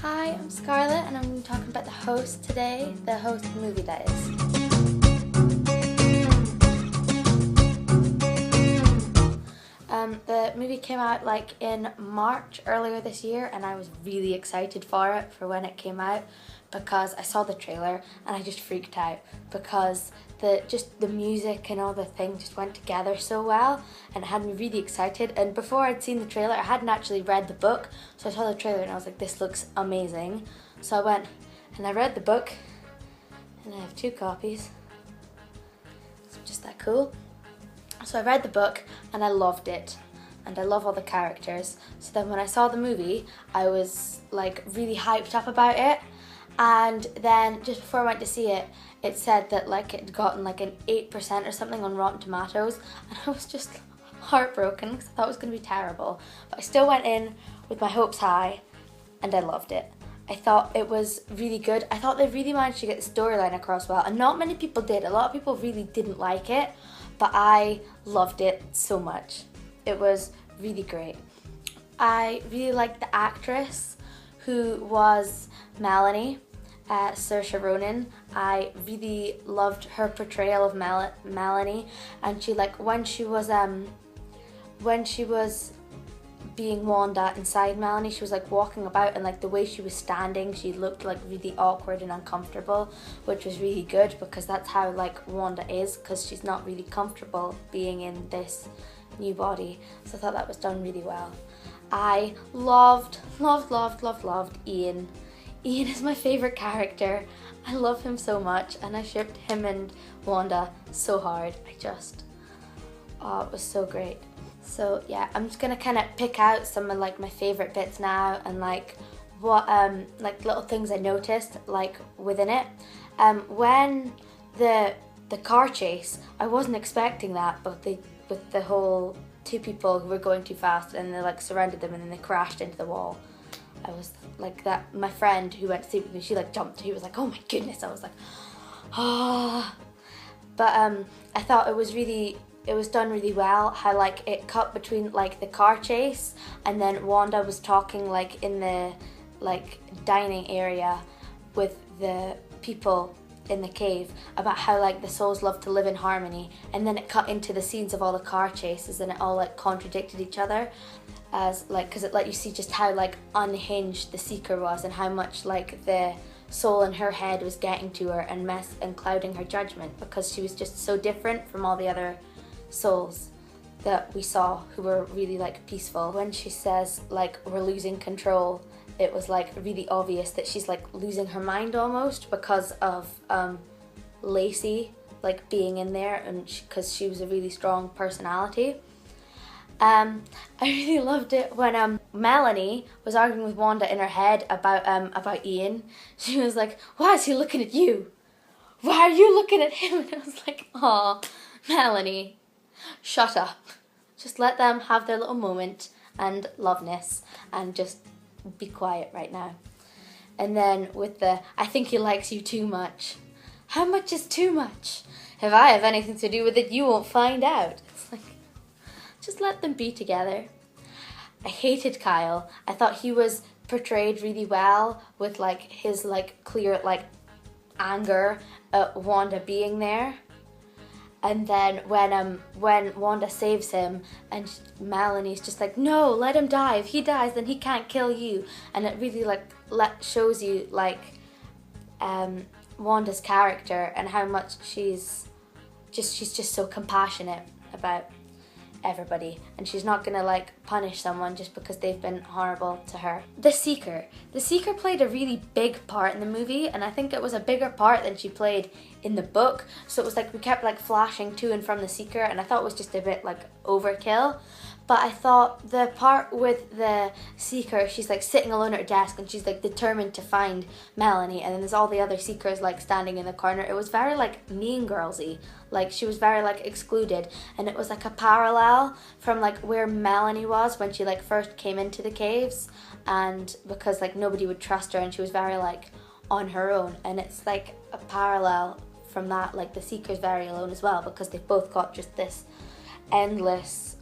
Hi, I'm Scarlett and I'm going to be talking about The Host today, the Host movie that is. The movie came out in March earlier this year and I was really excited for it for when it came out because I saw the trailer and I just freaked out because the music and all the things just went together so well and it had me really excited. And before I'd seen the trailer, I hadn't actually read the book, so I saw the trailer and I was like, this looks amazing. So I went and I read the book and I have 2 copies. It's just that cool. So I read the book and I loved it and I love all the characters. So then when I saw the movie, I was really hyped up about it. And then just before I went to see it, it said that it'd gotten an 8% or something on Rotten Tomatoes, and I was just heartbroken because I thought it was going to be terrible. But I still went in with my hopes high, and I loved it. I thought it was really good. I thought they really managed to get the storyline across well, and not many people did. A lot of people really didn't like it, but I loved it so much. It was really great. I really liked the actress who was Melanie, Saoirse Ronan. I really loved her portrayal of Melanie, and she when she was being Wanda inside Melanie, she was walking about, and the way she was standing, she looked really awkward and uncomfortable, which was really good because that's how Wanda is, because she's not really comfortable being in this new body. So I thought that was done really well. I loved Ian. Ian is my favourite character. I love him so much and I shipped him and Wanda so hard. It was so great. So yeah, I'm just gonna kind of pick out some of my favourite bits now and what little things I noticed within it. When the car chase, I wasn't expecting that, but with the whole 2 people who were going too fast and they surrounded them and then they crashed into the wall. I was that. My friend who went to sleep with me, she jumped. He was oh my goodness. I was ah. But I thought it was done really well. How it cut between the car chase and then Wanda was talking in the dining area with the people in the cave about how the souls love to live in harmony, and then it cut into the scenes of all the car chases and it all contradicted each other as because it let you see just how unhinged the Seeker was and how much the soul in her head was getting to her and clouding her judgment because she was just so different from all the other souls that we saw who were really peaceful. When she says we're losing control, it was really obvious that she's losing her mind almost because of Lacey being in there, and because she was a really strong personality. I really loved it when Melanie was arguing with Wanda in her head about Ian. She was why is he looking at you? Why are you looking at him? And I was aw, Melanie, shut up. Just let them have their little moment and loveness and just be quiet right now. And then with I think he likes you too much. How much is too much? If I have anything to do with it, you won't find out. It's just let them be together. I hated Kyle. I thought he was portrayed really well with his clear anger at Wanda being there. And then when Wanda saves him and Melanie's just no, let him die. If he dies, then he can't kill you. And it really shows you Wanda's character and how much she's just so compassionate about everybody, and she's not gonna punish someone just because they've been horrible to her. The Seeker played a really big part in the movie, and I think it was a bigger part than she played in the book. So it was we kept flashing to and from the Seeker, and I thought it was just a bit overkill. But I thought the part with the Seeker, she's sitting alone at her desk and she's determined to find Melanie, and then there's all the other Seekers standing in the corner. It was very Mean Girls-y. She was very excluded, and it was a parallel from where Melanie was when she first came into the caves, and because nobody would trust her and she was very on her own, and it's a parallel from that. The Seeker's very alone as well because they've both got just this endless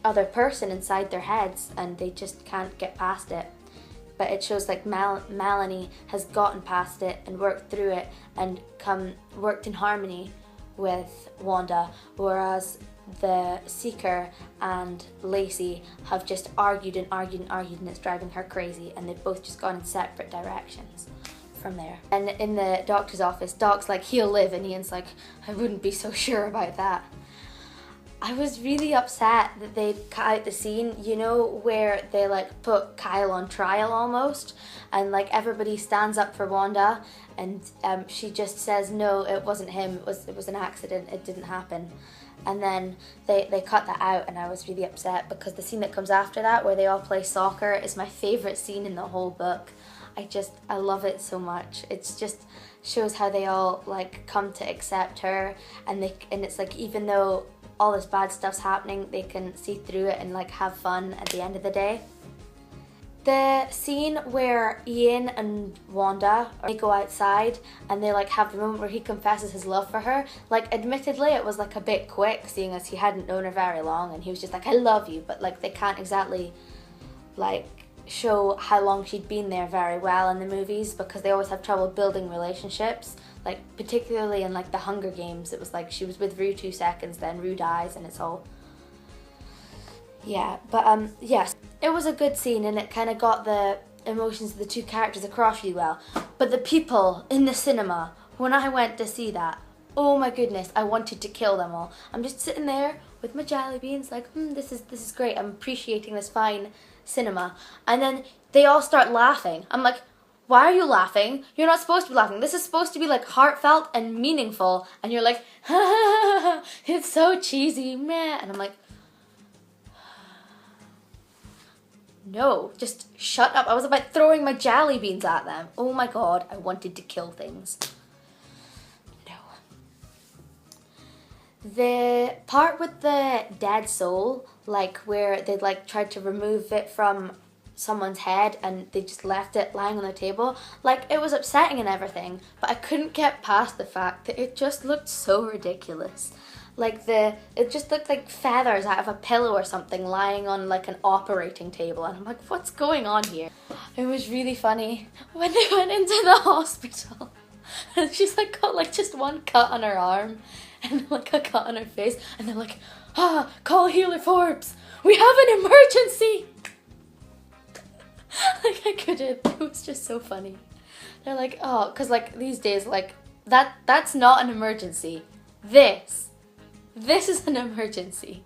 other person inside their heads and they just can't get past it. but it shows like Melanie has gotten past it and worked through it and worked in harmony with Wanda, whereas the Seeker and Lacey have just argued and argued and argued, and it's driving her crazy, and they've both just gone in separate directions from there. And in the doctor's office, Doc's like, he'll live, and Ian's like, I wouldn't be so sure about that. I was really upset that they cut out the scene, you know, where they like put Kyle on trial almost, and like everybody stands up for Wanda, and she just says, no, it wasn't him, it was an accident, it didn't happen. And then they cut that out, and I was really upset because the scene that comes after that, where they all play soccer, is my favourite scene in the whole book. I love it so much. It's just shows how they all like come to accept her, and it's like, even though all this bad stuff's happening, they can see through it and like have fun at the end of the day. The scene where Ian and Wanda, they go outside and they like have the moment where he confesses his love for her, like admittedly it was like a bit quick, seeing as he hadn't known her very long, and he was just like, I love you, but like they can't exactly like show how long she'd been there very well in the movies, because they always have trouble building relationships, like particularly in like the Hunger Games. It was like she was with Rue 2 seconds, then Rue dies, and it's all, yeah. But yes, it was a good scene, and it kind of got the emotions of the two characters across really well. But the people in the cinema, when I went to see that, oh my goodness, I wanted to kill them all. I'm just sitting there with my jelly beans like, this is great, I'm appreciating this fine cinema. And then they all start laughing. I'm like, why are you laughing? You're not supposed to be laughing. This is supposed to be like heartfelt and meaningful, and you're like, it's so cheesy, meh. And I'm like, no, just shut up. I was about throwing my jelly beans at them. Oh my god, I wanted to kill things. No. The part with the dead soul, like where they like tried to remove it from someone's head and they just left it lying on the table, like it was upsetting and everything, but I couldn't get past the fact that it just looked so ridiculous. Like it just looked like feathers out of a pillow or something lying on like an operating table, and I'm like, what's going on here? It was really funny when they went into the hospital and she's like got like just one cut on her arm and like a cut on her face, and they're like, call Healer Forbes, we have an emergency. Like I couldn't, it was just so funny. They're like, oh, because like these days, like that's not an emergency. This is an emergency.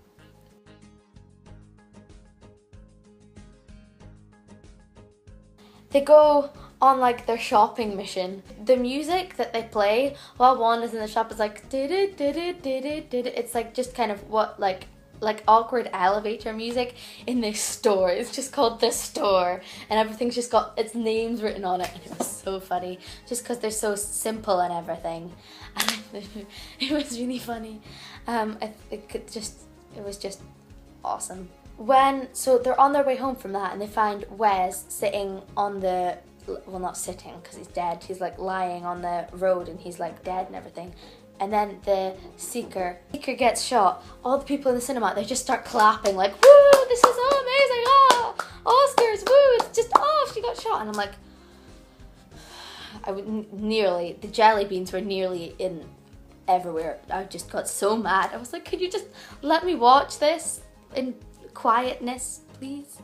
They go on like their shopping mission. The music that they play while Wanda's in the shop is like, it's like just kind of what like awkward elevator music in this store. It's just called The Store, and everything's just got its names written on it, and it was so funny just because they're so simple and everything, and it was really funny. It was just awesome. So they're on their way home from that, and they find Wes sitting on the, well, not sitting because he's dead, he's like lying on the road and he's like dead and everything. And then the Seeker gets shot. All the people in the cinema, they just start clapping like, woo, this is so amazing, Oscars, woo, it's just, she got shot. And I'm like, the jelly beans were nearly in everywhere. I just got so mad. I was like, could you just let me watch this in quietness, please?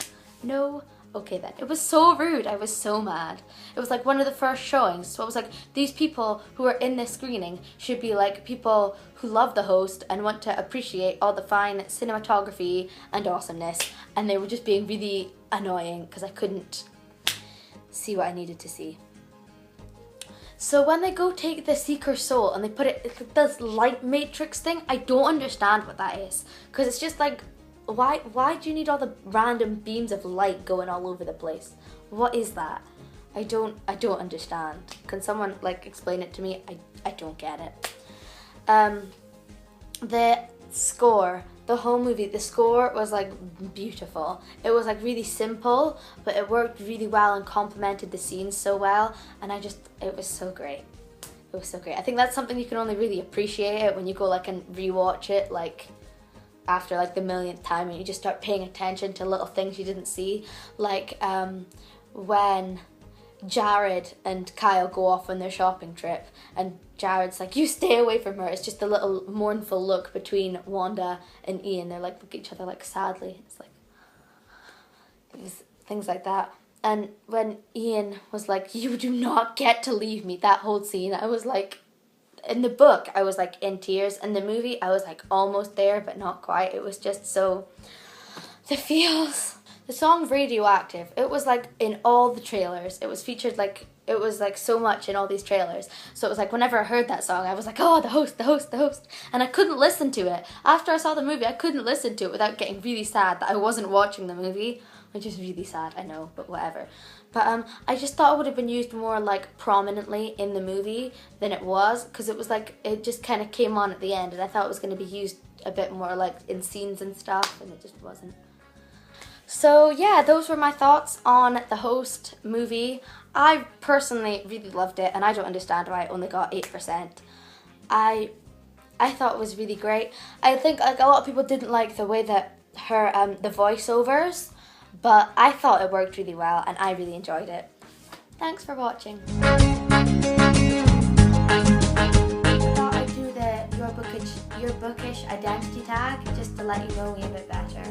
No? Okay then. It was so rude. I was so mad. It was like one of the first showings, so I was like, these people who are in this screening should be like people who love the host and want to appreciate all the fine cinematography and awesomeness, and they were just being really annoying because I couldn't see what I needed to see. So when they go take the Seeker's soul and they put it, this light matrix thing, I don't understand what that is, because it's just like, why do you need all the random beams of light going all over the place? What is that? I don't understand. Can someone like explain it to me? I don't get it. The score, the whole movie, the score was like beautiful. It was like really simple, but it worked really well and complemented the scenes so well, and it was so great. It was so great. I think that's something you can only really appreciate it when you go like and rewatch it like after like the millionth time, and you just start paying attention to little things you didn't see, like when Jared and Kyle go off on their shopping trip, and Jared's like, you stay away from her. It's just a little mournful look between Wanda and Ian. They're like, look at each other like sadly. It's like, it was things like that. And when Ian was like, you do not get to leave me, that whole scene, I was like, in the book, I was like in tears. In the movie, I was like almost there, but not quite. It was just so, the feels. The song Radioactive, it was like in all the trailers. It was featured like, it was like so much in all these trailers. So it was like whenever I heard that song, I was like, oh, the host, the host, the host. And I couldn't listen to it. After I saw the movie, I couldn't listen to it without getting really sad that I wasn't watching the movie. Which is really sad, I know, but whatever. But I just thought it would have been used more like prominently in the movie than it was, because it was like, it just kind of came on at the end, and I thought it was going to be used a bit more like in scenes and stuff, and it just wasn't. So yeah, those were my thoughts on the Host movie. I personally really loved it, and I don't understand why it only got 8%. I thought it was really great. I think like a lot of people didn't like the way that her the voiceovers, but I thought it worked really well, and I really enjoyed it. Thanks for watching. I thought I'd do the your bookish identity tag just to let you know me a bit better.